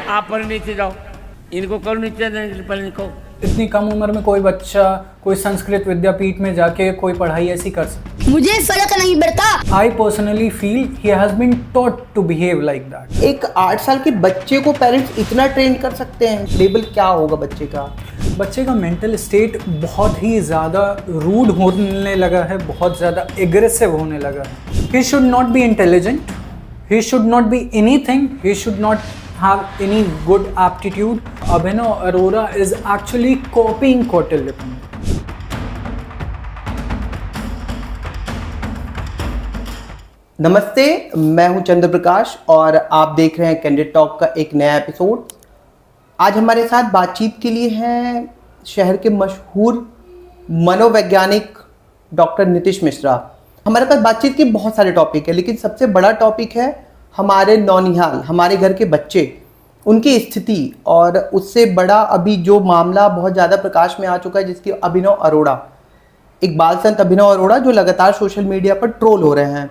आप पर नीचे जाओ, इनको करो नीचे, पहले इनको। इतनी कम उम्र में कोई बच्चा कोई संस्कृत विद्यापीठ में जाके कोई पढ़ाई ऐसी कर सकता? मुझे फर्क नहीं पड़ता। I personally feel he has been taught to behave like that. एक 8 साल के बच्चे को पेरेंट्स इतना ट्रेन कर सकते हैं? लेवल क्या होगा बच्चे का? बच्चे का मेंटल स्टेट बहुत ही ज़्यादा रूड होने लगा है, बहुत ज़्यादा एग्रेसिव होने लगा है। ही should not be intelligent, he should not be anything, he should not have any good aptitude. Abhinav Arora is actually copying Kautilya. नमस्ते, मैं हूं चंद्र प्रकाश और आप देख रहे हैं कैंडिड टॉक का एक नया एपिसोड। आज हमारे साथ बातचीत के लिए हैं शहर के मशहूर मनोवैज्ञानिक डॉक्टर नीतीश मिश्रा। हमारे पास बातचीत के बहुत सारे टॉपिक है, लेकिन सबसे बड़ा टॉपिक है हमारे नौनिहाल, हमारे घर के बच्चे, उनकी स्थिति, और उससे बड़ा अभी जो मामला बहुत ज़्यादा प्रकाश में आ चुका है, जिसकी अभिनव अरोड़ा, एक बाल संत अभिनव अरोड़ा जो लगातार सोशल मीडिया पर ट्रोल हो रहे हैं।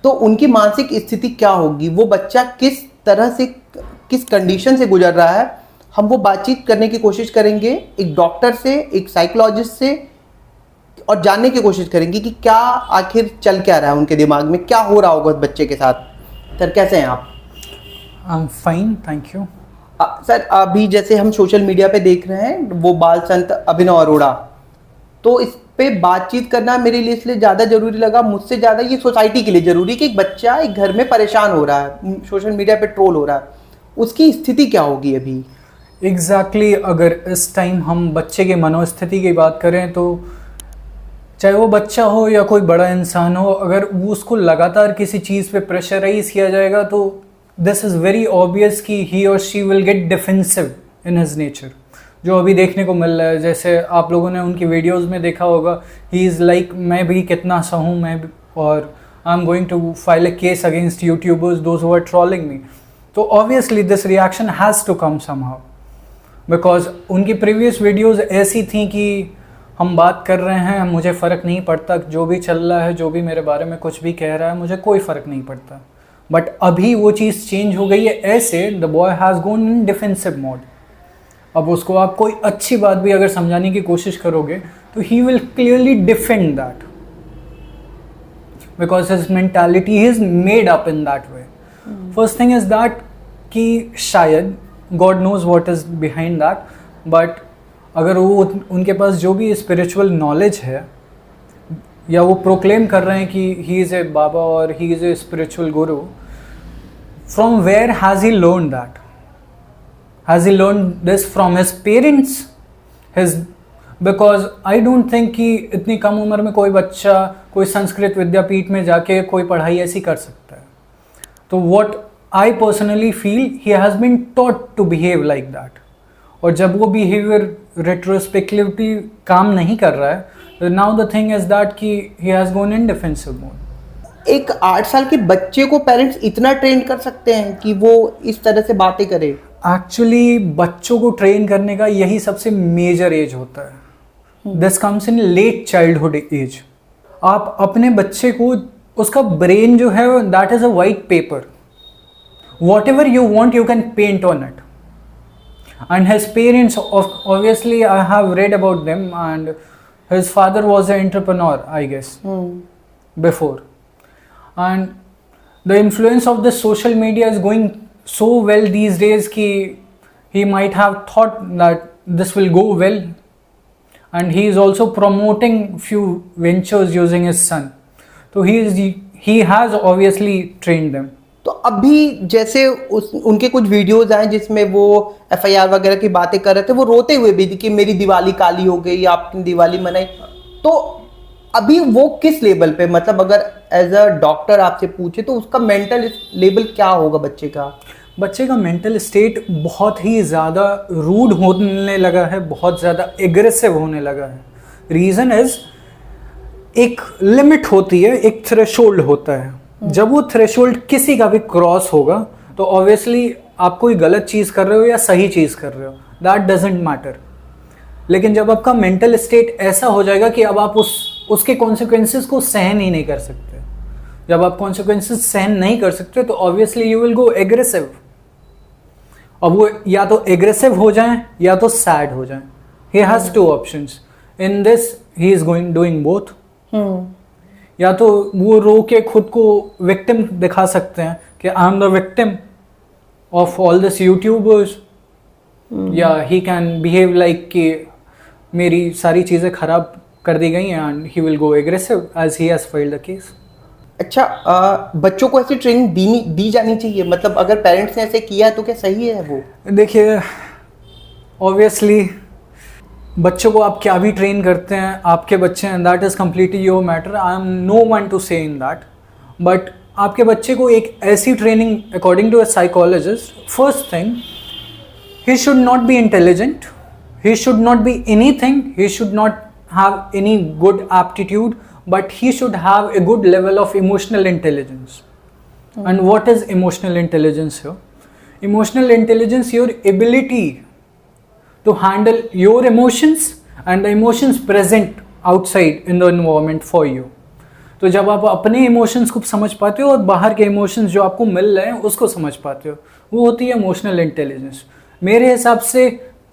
तो उनकी मानसिक स्थिति क्या होगी, वो बच्चा किस तरह से, किस कंडीशन से गुजर रहा है, हम वो बातचीत करने की कोशिश करेंगे एक डॉक्टर से, एक साइकोलॉजिस्ट से, और जानने की कोशिश करेंगे कि क्या आखिर चल क्या रहा है उनके दिमाग में, क्या हो रहा होगा उस बच्चे के साथ। सर कैसे हैं आप? I am fine, thank you. Sir अभी जैसे हम सोशल मीडिया पे देख रहे हैं वो बाल संत अभिनव अरोड़ा, तो इस पे बातचीत करना मेरे लिए इसलिए ज़्यादा ज़रूरी लगा, मुझसे ज़्यादा ये सोसाइटी के लिए ज़रूरी कि एक बच्चा एक घर में परेशान हो रहा है, सोशल मीडिया पे ट्रोल हो रहा है, उसकी स्थिति क्या होगी अभी? एग्जैक्टली अगर इस टाइम हम बच्चे की मनोस्थिति की बात करें तो चाहे वो बच्चा हो या कोई बड़ा इंसान हो, अगर वो उसको लगातार किसी चीज़ पे प्रेशराइज किया जाएगा तो दिस इज़ वेरी ऑब्वियस कि ही और she will get defensive in his nature, जो अभी देखने को मिल रहा है। जैसे आप लोगों ने उनकी वीडियोस में देखा होगा, ही इज़ लाइक मैं भी कितना सा हूँ, मैं भी, और I am going to file a case against YouTubers those who are trolling me. तो obviously this reaction has to come somehow, because उनकी प्रीवियस वीडियोज़ ऐसी थी कि हम बात कर रहे हैं, मुझे फ़र्क नहीं पड़ता, जो भी चल रहा है, जो भी मेरे बारे में कुछ भी कह रहा है, मुझे कोई फ़र्क नहीं पड़ता। बट अभी वो चीज़ चेंज हो गई है, ऐसे the boy has gone in defensive mode. अब उसको आप कोई अच्छी बात भी अगर समझाने की कोशिश करोगे तो he will clearly defend that, because his mentality is made up in that way. First thing is that कि शायद God knows what is behind that, but अगर वो उनके पास जो भी स्पिरिचुअल नॉलेज है, या वो प्रोक्लेम कर रहे हैं कि ही इज़ ए बाबा और he is a spiritual guru, from where has he learn that? Has he learn this from his parents? Because I don't think कि इतनी कम उम्र में कोई बच्चा कोई संस्कृत विद्यापीठ में जाके कोई पढ़ाई ऐसी कर सकता है। तो what I personally feel he has been taught to behave like that, और जब वो बिहेवियर रेट्रोस्पेक्टिवली काम नहीं कर रहा है, now the thing is that कि he has gone in defensive mode. एक 8 साल के बच्चे को पेरेंट्स इतना ट्रेन कर सकते हैं कि वो इस तरह से बातें करे? एक्चुअली बच्चों को ट्रेन करने का यही सबसे मेजर एज होता है। This comes in late childhood age. आप अपने बच्चे को, उसका ब्रेन जो है that is a white paper, whatever you want you can paint on it. And his parents, obviously I have read about them, and his father was an entrepreneur, I guess, before. And the influence of the social media is going so well these days ki he might have thought that this will go well, and he is also promoting few ventures using his son. So he has obviously trained them. तो अभी जैसे उनके कुछ videos आए जिसमें वो FIR वगैरह की बातें कर रहे थे, वो रोते हुए भी कि मेरी दिवाली काली हो गई, आपने दिवाली मनाई, तो अभी वो किस लेवल पे, मतलब अगर एज अ डॉक्टर आपसे पूछे तो उसका मेंटल लेवल क्या होगा बच्चे का? बच्चे का मेंटल स्टेट बहुत ही ज़्यादा रूड होने लगा है, बहुत ज़्यादा एग्रेसिव होने लगा है। रीज़न इज, एक लिमिट होती है, एक थ्रेशोल्ड होता है। जब वो थ्रेशोल्ड किसी का भी क्रॉस होगा तो ऑब्वियसली आप कोई गलत चीज़ कर रहे हो या सही चीज़ कर रहे हो, दैट डजेंट मैटर। लेकिन जब आपका मेंटल स्टेट ऐसा हो जाएगा कि अब आप उसके कॉन्सिक्वेंसेस को सहन ही नहीं कर सकते, जब आप कॉन्सिक्वेंसेस सहन नहीं कर सकते तो obviously you will go aggressive. अब वो या तो एग्रेसिव हो जाएं या तो सैड हो जाएं. He has two options. In this he is going doing both. या तो वो रो के खुद को विक्टिम दिखा सकते हैं कि I am the victim of all this YouTubers, या ही कैन बिहेव लाइक कि मेरी सारी चीज़ें खराब कर दी गई हैं and he will go aggressive as he has filed the case. अच्छा, बच्चों को ऐसी ट्रेनिंग दी जानी चाहिए, मतलब अगर पेरेंट्स ने ऐसे किया तो क्या सही है वो? देखिए, ऑब्वियसली बच्चों को आप क्या भी ट्रेन करते हैं, आपके बच्चे हैं, that is completely your matter. I am no one to say in that. But आपके बच्चे को एक ऐसी training, according to a psychologist, first thing, he should not be intelligent, he should not be anything, he should not have any good aptitude, but he should have a good level of emotional intelligence. And what is emotional intelligence here? Emotional intelligence, your ability to handle your emotions and the emotions present outside in the environment for you. तो जब आप अपने emotions को समझ पाते हो और बाहर के इमोशंस जो आपको मिल रहे हैं उसको समझ पाते हो, वो होती है इमोशनल इंटेलिजेंस. मेरे हिसाब से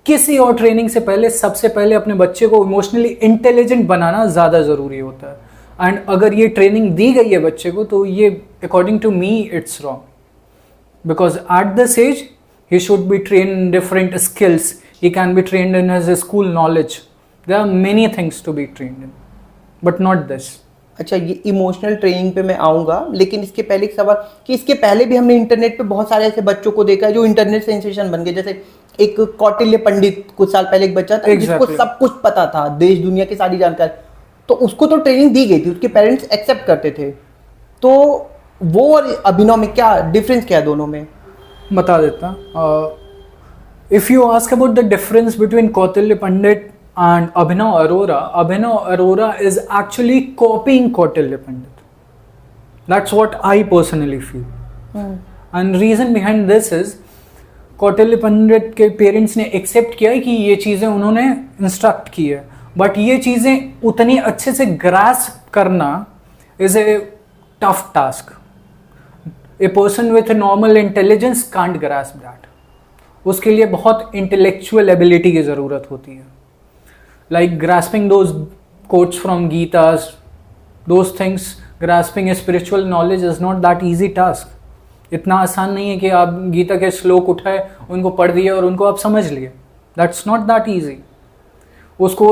किसी और ट्रेनिंग से पहले सबसे पहले अपने बच्चे को इमोशनली इंटेलिजेंट बनाना ज़्यादा ज़रूरी होता है. एंड अगर ये ट्रेनिंग दी गई है बच्चे को तो ये according to me it's wrong, because at this age he should be train in different skills. He can be trained in his school knowledge. There are many things to be trained in, but not this. अच्छा, ये emotional training पे मैं आऊँगा, लेकिन इसके पहले एक सवाल कि इसके पहले भी हमने इंटरनेट पे बहुत सारे ऐसे बच्चों को देखा है जो इंटरनेट सेंसेशन बन गए. जैसे एक कौटिल्य पंडित, कुछ साल पहले एक बच्चा था जिसको सब कुछ पता था, देश दुनिया की सारी जानकारी, तो उसको तो ट्रेनिंग दी गई थी, उसके पेरेंट्स एक्सेप्ट करते थे. तो वो और अभिनव में क्या डिफरेंस, क्या है दोनों में? बता देता. If you ask about the difference between Kautilya Pandit and Abhinav Arora is actually copying Kautilya Pandit. That's what I personally feel. And reason behind this is Kautilya Pandit के पेरेंट्स ने एक्सेप्ट किया है कि ये चीज़ें उन्होंने इंस्ट्रक्ट की है, बट ये चीज़ें उतनी अच्छे से ग्रास्प करना is a tough task. A person with normal intelligence can't grasp that. उसके लिए बहुत इंटेलेक्चुअल एबिलिटी की ज़रूरत होती है. Like grasping those quotes from Gitas, those things, grasping a spiritual knowledge is not that easy task. इतना आसान नहीं है कि आप गीता के श्लोक उठाए, उनको पढ़ दिए और उनको आप समझ लिए. That's not that easy. उसको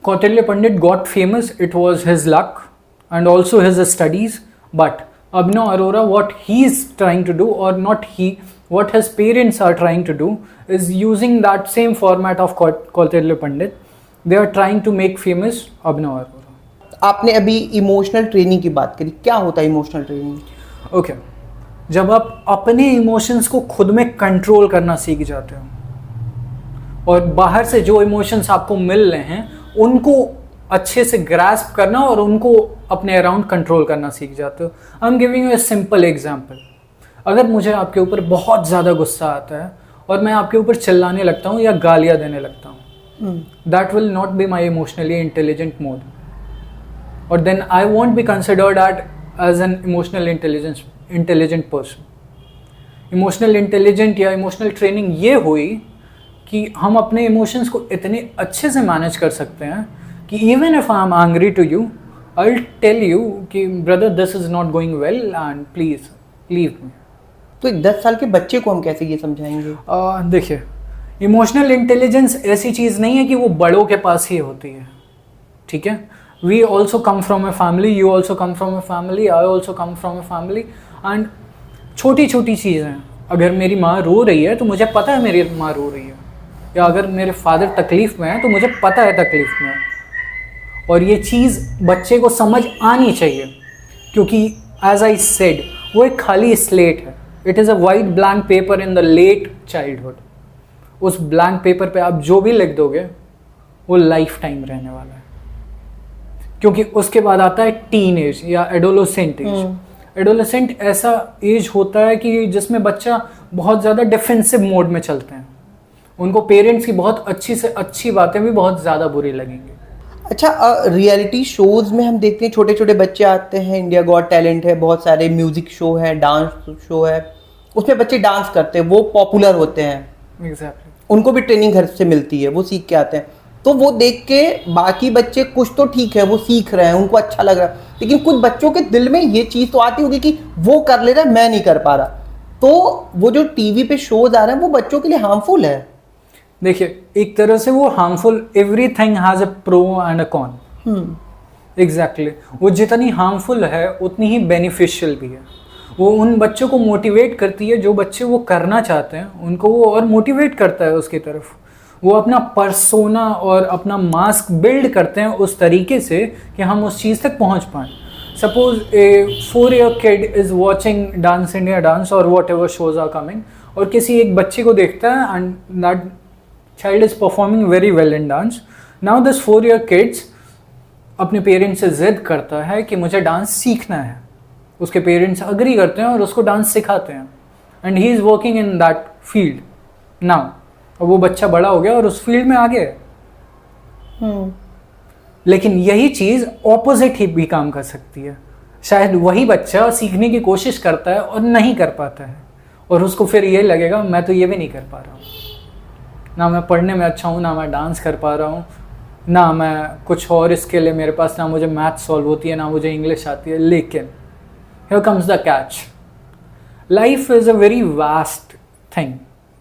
कौटिल्य पंडित got famous, it was his luck and also his studies. But Abhinav Arora, what he is trying to do, or not he, what his parents are trying to do is using that same format of Kautilya Pandit. They are trying to make famous Abhinav Arora. आपने अभी emotional training की बात करी, क्या होता है emotional training? Okay, जब आप अपने इमोशंस को खुद में कंट्रोल करना सीख जाते हो और बाहर से जो इमोशंस आपको मिल रहे हैं उनको अच्छे से ग्रास्प करना और उनको अपने अराउंड कंट्रोल करना सीख जाते हो. I am giving U a simple example. अगर मुझे आपके ऊपर बहुत ज़्यादा गुस्सा आता है और मैं आपके ऊपर चिल्लाने लगता हूँ या गालियाँ देने लगता हूँ, that will not be my emotionally intelligent mode, और then I won't be considered as an emotional intelligent person. Emotional intelligent या इमोशनल ट्रेनिंग ये हुई कि हम अपने इमोशंस को इतने अच्छे से मैनेज कर सकते हैं कि even if I am angry to you, I will tell you कि brother this is not going well and please leave me. तो एक 10 साल के बच्चे को हम कैसे ये समझाएंगे? देखिए, इमोशनल इंटेलिजेंस ऐसी चीज़ नहीं है कि वो बड़ों के पास ही होती है. ठीक है, we also come from a family, you also come from a family, I also come from a family. And छोटी छोटी चीज़ें, अगर मेरी माँ रो रही है तो मुझे पता है मेरी माँ रो रही है, या अगर मेरे फादर तकलीफ़ में है तो मुझे पता है तकलीफ़ में है. और ये चीज़ बच्चे को समझ आनी चाहिए, क्योंकि एज आई सेड, वो एक खाली स्लेट है. It is a white blank paper in the late childhood. उस ब्लैंक पेपर पे आप जो भी लिख दोगे वो लाइफ टाइम रहने वाला है, क्योंकि उसके बाद आता है टीन एज या एडोलेसेंट एज. एडोलेसेंट ऐसा एज होता है कि जिसमें बच्चा बहुत ज़्यादा डिफेंसिव मोड में चलते हैं. उनको पेरेंट्स की बहुत अच्छी से अच्छी बातें भी बहुत ज़्यादा बुरी लगेंगी. अच्छा, रियलिटी शोज में हम देखते हैं छोटे छोटे बच्चे आते हैं, इंडिया गॉट टैलेंट है, बहुत सारे म्यूजिक शो है, डांस शो है, उसमें बच्चे डांस करते हैं, वो पॉपुलर होते हैं, एग्जैक्टली। उनको भी ट्रेनिंग घर से मिलती है, वो सीख के आते हैं। तो वो देख के बाकी बच्चे कुछ तो ठीक है, वो सीख रहे हैं, उनको अच्छा लग रहा है, लेकिन कुछ बच्चों के दिल में ये चीज़ तो आती होगी कि वो कर ले रहा है, मैं नहीं कर पा रहा। तो वो जो टीवी पे शोज आ रहे हैं वो बच्चों के लिए हार्मफुल है। देखिए, एक तरह से वो harmful, everything has a pro and a con. Exactly, वो जितनी हार्मफुल है उतनी ही बेनिफिशियल भी है। वो उन बच्चों को मोटिवेट करती है, जो बच्चे वो करना चाहते हैं उनको वो और मोटिवेट करता है उसकी तरफ। वो अपना पर्सोना और अपना मास्क बिल्ड करते हैं उस तरीके से कि हम उस चीज़ तक पहुंच पाएँ। Suppose a 4-year kid is watching Dance India Dance और whatever shows are coming, और किसी एक बच्चे को देखता है and that child is performing very well in dance. Now this 4-year kids अपने पेरेंट्स से जिद करता है कि मुझे डांस सीखना है। उसके पेरेंट्स अग्री करते हैं और उसको डांस सिखाते हैं, and he is working in that field now. और वो बच्चा बड़ा हो गया और उस फील्ड में आ गया। लेकिन यही चीज़ ऑपोजिट ही भी काम कर सकती है। शायद वही बच्चा सीखने की कोशिश करता है और नहीं कर पाता है, और उसको फिर ये लगेगा मैं तो ये भी नहीं कर पा रहा हूँ, ना मैं पढ़ने में अच्छा हूँ, ना मैं डांस कर पा रहा हूँ, ना मैं कुछ और स्किल है मेरे पास, ना मुझे मैथ सॉल्व होती है, ना मुझे इंग्लिश आती है। लेकिन here comes the catch, life is a very vast thing,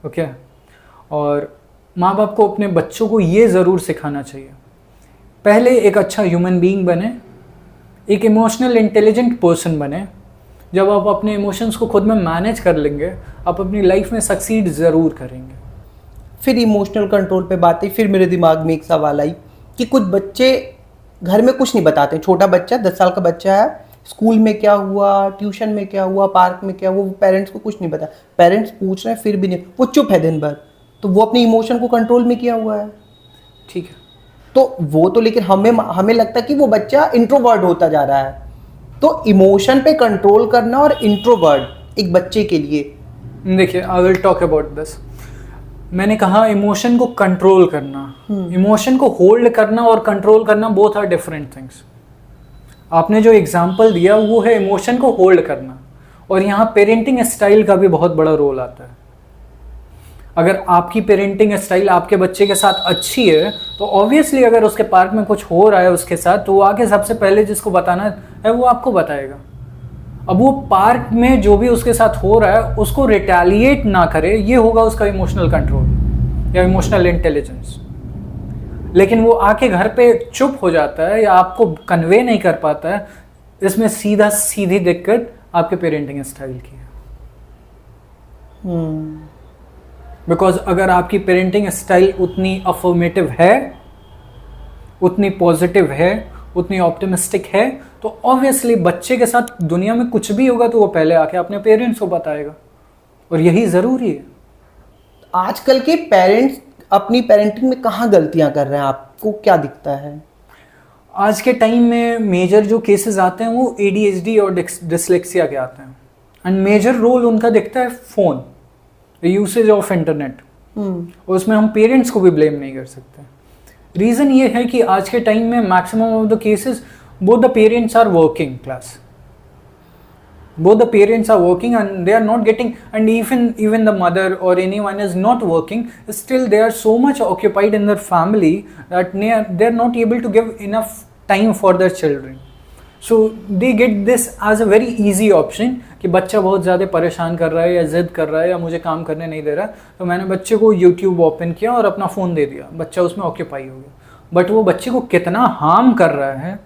okay. और माँ बाप को अपने बच्चों को ये ज़रूर सिखाना चाहिए, पहले एक अच्छा ह्यूमन बीइंग बने, एक इमोशनल इंटेलिजेंट पर्सन बने। जब आप अपने इमोशंस को खुद में मैनेज कर लेंगे, आप अपनी लाइफ में सक्सीड ज़रूर करेंगे। फिर इमोशनल कंट्रोल पे बात आई, फिर मेरे दिमाग में एक सवाल आई कि कुछ बच्चे घर में कुछ नहीं बताते। छोटा बच्चा 10 साल का बच्चा है, स्कूल में क्या हुआ, ट्यूशन में क्या हुआ, पार्क में क्या हुआ, वो पेरेंट्स को कुछ नहीं पता। पेरेंट्स पूछ रहे हैं फिर भी नहीं, वो चुप है दिन भर। तो वो अपने इमोशन को कंट्रोल में किया हुआ है, ठीक है। तो वो तो, लेकिन हमें लगता है कि वो बच्चा इंट्रोवर्ट होता जा रहा है। तो इमोशन पे कंट्रोल करना और इंट्रोवर्ट एक बच्चे के लिए, देखिए, I will talk about this. मैंने कहा इमोशन को कंट्रोल करना, इमोशन को होल्ड करना और कंट्रोल करना बोथ आर डिफरेंट थिंग्स। आपने जो एग्जांपल दिया वो है इमोशन को होल्ड करना, और यहाँ पेरेंटिंग स्टाइल का भी बहुत बड़ा रोल आता है। अगर आपकी पेरेंटिंग स्टाइल आपके बच्चे के साथ अच्छी है तो ऑब्वियसली अगर उसके पार्क में कुछ हो रहा है उसके साथ, तो वो आके सबसे पहले जिसको बताना है वो आपको बताएगा। अब वो पार्क में जो भी उसके साथ हो रहा है उसको रिटेलिएट ना करे, ये होगा उसका इमोशनल कंट्रोल या इमोशनल इंटेलिजेंस। लेकिन वो आके घर पे चुप हो जाता है या आपको कन्वे नहीं कर पाता है, इसमें सीधी दिक्कत आपके पेरेंटिंग स्टाइल की है। बिकॉज अगर आपकी पेरेंटिंग स्टाइल उतनी अफर्मेटिव है, उतनी पॉजिटिव है, उतनी ऑप्टिमिस्टिक है, तो ऑब्वियसली बच्चे के साथ दुनिया में कुछ भी होगा तो वो पहले आके अपने पेरेंट्स को बताएगा, और यही ज़रूरी है। आजकल के पेरेंट्स अपनी पेरेंटिंग में कहाँ गलतियाँ कर रहे हैं, आपको क्या दिखता है? आज के टाइम में मेजर जो केसेस आते हैं वो ADHD और डिसलेक्सिया के आते हैं, एंड मेजर रोल उनका दिखता है फ़ोन, यूसेज ऑफ इंटरनेट। और उसमें हम पेरेंट्स को भी ब्लेम नहीं कर सकते। रीज़न ये है कि आज के टाइम में maximum of the cases both the parents are working class, both the parents are working and they are not getting, and even the mother or anyone is not working, still they are so much occupied in their family that they are not able to give enough time for their children. So they get this as a very easy option कि बच्चा बहुत ज़्यादा परेशान कर रहा है या ज़िद कर रहा है या मुझे काम करने नहीं दे रहा, तो मैंने बच्चे को YouTube ओपन किया और अपना फ़ोन दे दिया, बच्चा उसमें ऑक्यूपाई हो गया। बट वो बच्चे को कितना हार्म कर रहा है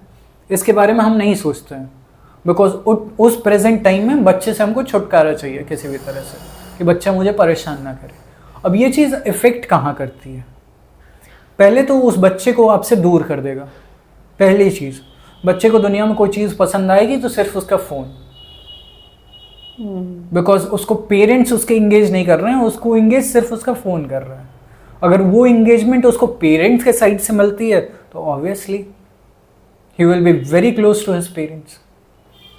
इसके बारे में हम नहीं सोचते हैं, बिकॉज उस प्रेजेंट टाइम में बच्चे से हमको छुटकारा चाहिए किसी भी तरह से कि बच्चा मुझे परेशान ना करे। अब ये चीज़ इफ़ेक्ट कहाँ करती है? पहले तो उस बच्चे को आपसे दूर कर देगा। पहली चीज़, बच्चे को दुनिया में कोई चीज़ पसंद आएगी तो सिर्फ उसका फ़ोन, बिकॉज उसको पेरेंट्स उसके इंगेज नहीं कर रहे हैं, उसको इंगेज सिर्फ उसका फ़ोन कर रहा है। अगर वो इंगेजमेंट उसको पेरेंट्स के साइड से मिलती है तो obviously he will be very close to his parents.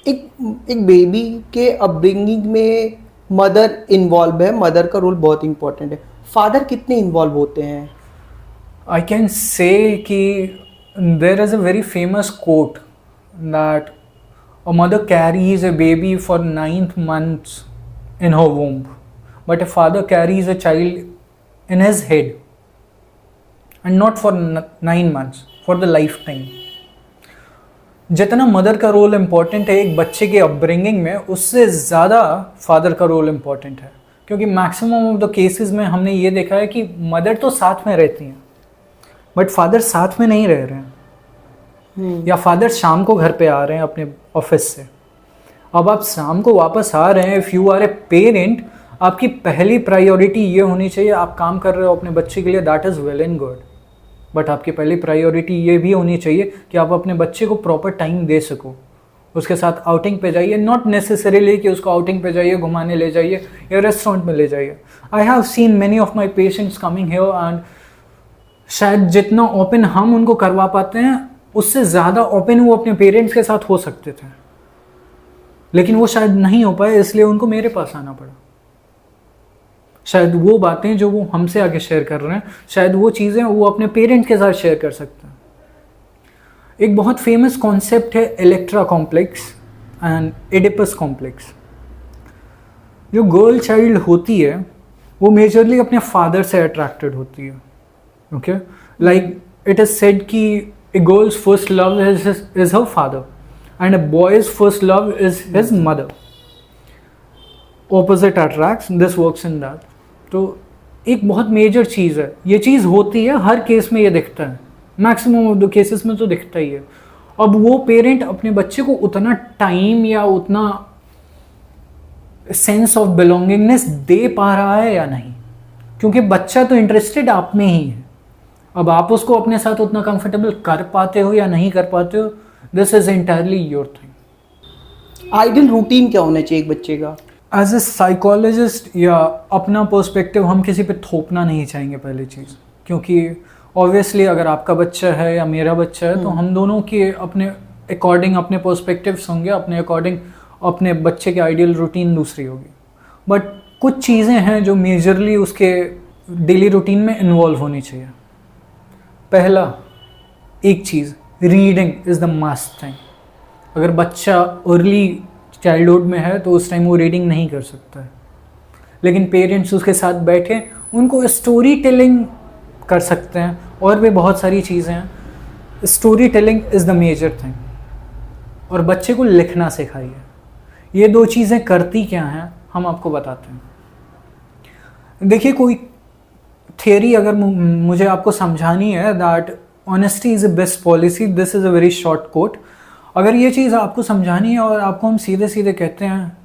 एक बेबी के अपब्रिंगिंग में मदर इन्वॉल्व है, मदर का रोल बहुत इंपॉर्टेंट है। फादर कितने इन्वॉल्व होते हैं? I can say कि there is a very famous quote that a mother carries a baby for 9 months in her womb, but a father carries a child in his head, and not for 9 months, for the lifetime. जितना mother का role important है एक बच्चे के upbringing में, उससे ज़्यादा father का रोल इम्पॉर्टेंट है, क्योंकि मैक्सिमम ऑफ द केसेस में हमने ये देखा है कि मदर तो साथ में रहती हैं बट फादर साथ में नहीं रह रहे हैं, या फादर शाम को घर पे आ रहे हैं अपने ऑफिस से। अब आप शाम को वापस आ रहे हैं, if you are a parent, आपकी पहली प्रायोरिटी ये होनी चाहिए, आप काम कर रहे हो अपने बच्चे के लिए, that is well and good, but आपकी पहली प्रायोरिटी ये भी होनी चाहिए कि आप अपने बच्चे को प्रॉपर टाइम दे सको, उसके साथ आउटिंग पे जाइए, नॉट नेसेसरीली कि उसको आउटिंग पे जाइए, घुमाने ले जाइए या रेस्टोरेंट में ले जाइए। I have seen many of my patients coming here and शायद जितना ओपन हम उनको करवा पाते हैं उससे ज़्यादा ओपन वो अपने पेरेंट्स के साथ हो सकते थे, लेकिन वो शायद नहीं हो पाए, इसलिए उनको मेरे पास आना पड़ा। शायद वो बातें जो वो हमसे आगे शेयर कर रहे हैं, शायद वो चीज़ें वो अपने पेरेंट्स के साथ शेयर कर सकते हैं। एक बहुत फेमस कॉन्सेप्ट है Electra complex and Oedipus complex. जो गर्ल चाइल्ड होती है वो मेजरली अपने फादर से अट्रैक्टेड होती है, okay, like it is said कि a girl's first love is her father and a boy's first love is his mother. Opposite attracts, this works in that. तो एक बहुत मेजर चीज़ है, ये चीज़ होती है, हर केस में ये दिखता है, मैक्सिमम ऑफ द केसेस में तो दिखता ही है। अब वो पेरेंट अपने बच्चे को उतना टाइम या उतना सेंस ऑफ बिलोंगिंगनेस दे पा रहा है या नहीं, क्योंकि बच्चा तो इंटरेस्टेड आप में ही है। अब आप उसको अपने साथ उतना कंफर्टेबल कर पाते हो या नहीं कर पाते हो, this is entirely your thing. Ideal routine क्या होना चाहिए एक बच्चे का? एज ए साइकोलॉजिस्ट या अपना पर्सपेक्टिव हम किसी पे थोपना नहीं चाहेंगे पहली चीज़, क्योंकि ऑब्वियसली अगर आपका बच्चा है या मेरा बच्चा है तो हम दोनों के अपने अकॉर्डिंग अपने पर्सपेक्टिव्स होंगे, अपने अकॉर्डिंग अपने बच्चे के आइडियल रूटीन दूसरी होगी। बट कुछ चीज़ें हैं जो मेजरली उसके डेली रूटीन में इन्वॉल्व होनी चाहिए। पहला एक चीज़, reading is the must thing. अगर बच्चा अर्ली चाइल्डहुड में है तो उस टाइम वो रीडिंग नहीं कर सकता है, लेकिन पेरेंट्स उसके साथ बैठे उनको स्टोरी टेलिंग कर सकते हैं, और भी बहुत सारी चीज़ें हैं। Story telling is the major thing. और बच्चे को लिखना सिखाइए। ये दो चीज़ें करती क्या हैं हम आपको बताते हैं। देखिए, कोई थियरी अगर मुझे आपको समझानी है that honesty is a best policy, this is a very short quote. अगर ये चीज़ आपको समझानी है और आपको हम सीधे सीधे कहते हैं,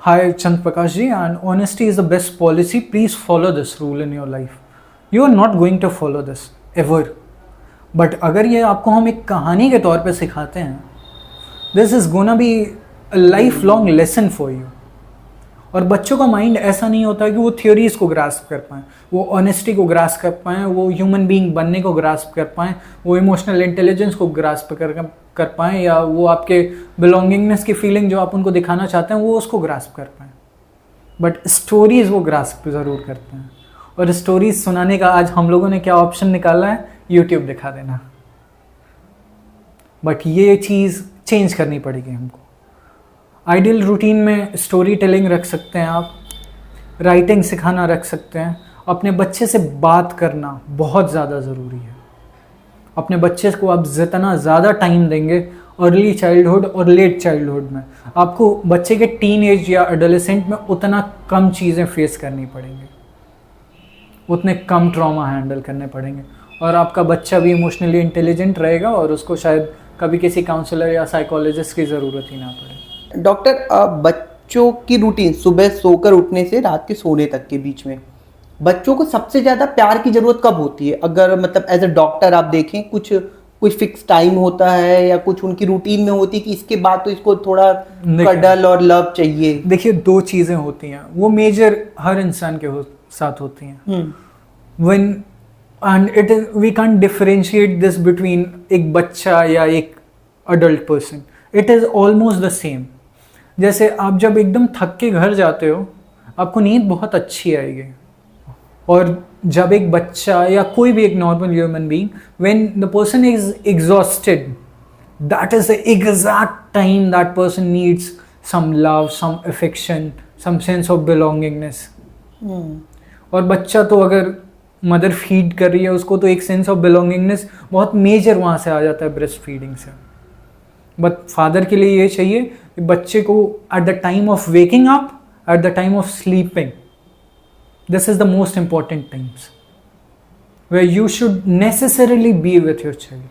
hi Chand Prakash ji, and honesty is the best policy, please follow this rule in your life, you are not going to follow this ever. But अगर ये आपको हम एक कहानी के तौर पे सिखाते हैं, this is gonna be a life long lesson for you. और बच्चों का माइंड ऐसा नहीं होता कि वो थ्योरीज को ग्रास्प कर पाएँ, वो ऑनेस्टी को ग्रास्प कर पाएँ, वो ह्यूमन बीइंग बनने को ग्रास्प कर पाएँ, वो इमोशनल इंटेलिजेंस को ग्रास्प कर पाएँ, या वो आपके बिलोंगिंगनेस की फीलिंग जो आप उनको दिखाना चाहते हैं वो उसको ग्रास्प कर पाएँ। बट स्टोरीज़ वो ग्रास्प ज़रूर करते हैं। और स्टोरीज सुनाने का आज हम लोगों ने क्या ऑप्शन निकाला है, यूट्यूब दिखा देना। बट ये चीज़ चेंज करनी पड़ेगी हमको। आइडियल रूटीन में स्टोरी टेलिंग रख सकते हैं आप, राइटिंग सिखाना रख सकते हैं। अपने बच्चे से बात करना बहुत ज़्यादा ज़रूरी है। अपने बच्चे को आप जितना ज़्यादा टाइम देंगे अर्ली चाइल्डहुड और लेट चाइल्डहुड में, आपको बच्चे के टीन एज या एडोलेसेंट में उतना कम चीज़ें फेस करनी पड़ेंगी, उतने कम ट्रॉमा हैंडल करने पड़ेंगे, और आपका बच्चा भी इमोशनली इंटेलिजेंट रहेगा और उसको शायद कभी किसी काउंसलर या साइकोलॉजिस्ट की ज़रूरत ही ना पड़े। डॉक्टर, बच्चों की रूटीन सुबह सोकर उठने से रात के सोने तक के बीच में बच्चों को सबसे ज़्यादा प्यार की ज़रूरत कब होती है? अगर मतलब एज अ डॉक्टर आप देखें, कुछ कोई फिक्स टाइम होता है या कुछ उनकी रूटीन में होती है कि इसके बाद तो इसको थोड़ा कडल और लव चाहिए? देखिए, दो चीज़ें होती हैं, वो मेजर हर इंसान के साथ होती हैं। When and it is, we can't differentiate this between एक बच्चा या एक adult person. It is almost the same. जैसे आप जब एकदम थक के घर जाते हो, आपको नींद बहुत अच्छी आएगी, और जब एक बच्चा या कोई भी एक normal human being, when the person is exhausted, that is the exact time that person needs some love, some affection, some sense of belongingness. और बच्चा तो अगर मदर फीड कर रही है उसको तो एक सेंस ऑफ बिलोंगिंगनेस बहुत मेजर वहाँ से आ जाता है ब्रेस्ट फीडिंग से। बट फादर के लिए ये चाहिए कि बच्चे को at the time of waking up, at the time of sleeping, this is the most important times where you should necessarily be with your child.